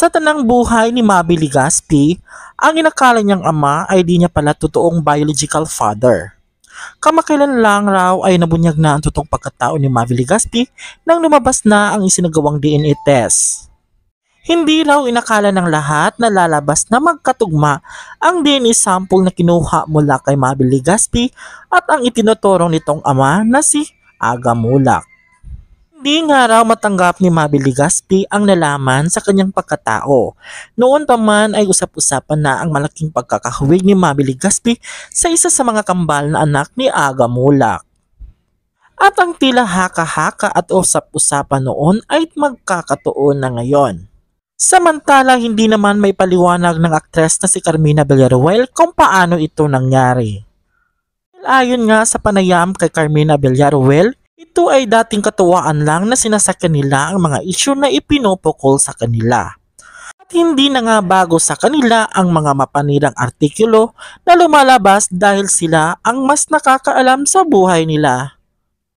Sa tanang buhay ni Mavi Legaspi, ang inakala niyang ama ay di niya pala totoong biological father. Kamakailan lang raw ay nabunyag na ang totoong pagkatao ni Mavi Legaspi nang lumabas na ang isinagawang DNA test. Hindi raw inakala ng lahat na lalabas na magkatugma ang DNA sample na kinuha mula kay Mavi Legaspi at ang itinuturong nitong ama na si Aga Mulak. Hindi nga raw matanggap ni Mavi Legaspi ang nalaman sa kanyang pagkatao. Noon pa man ay usap-usapan na ang malaking pagkakahawig ni Mavi Legaspi sa isa sa mga kambal na anak ni Aga Mulak. At ang tila haka-haka at usap-usapan noon ay magkakatuon na ngayon. Samantala hindi naman may paliwanag ng aktres na si Carmina Villaruel kung paano ito nangyari. Ayon nga sa panayam kay Carmina Villaruel, ito ay dating katuwaan lang na sinasakyan nila ang mga isyu na ipinupukol sa kanila. At hindi na nga bago sa kanila ang mga mapanirang artikulo na lumalabas dahil sila ang mas nakakaalam sa buhay nila.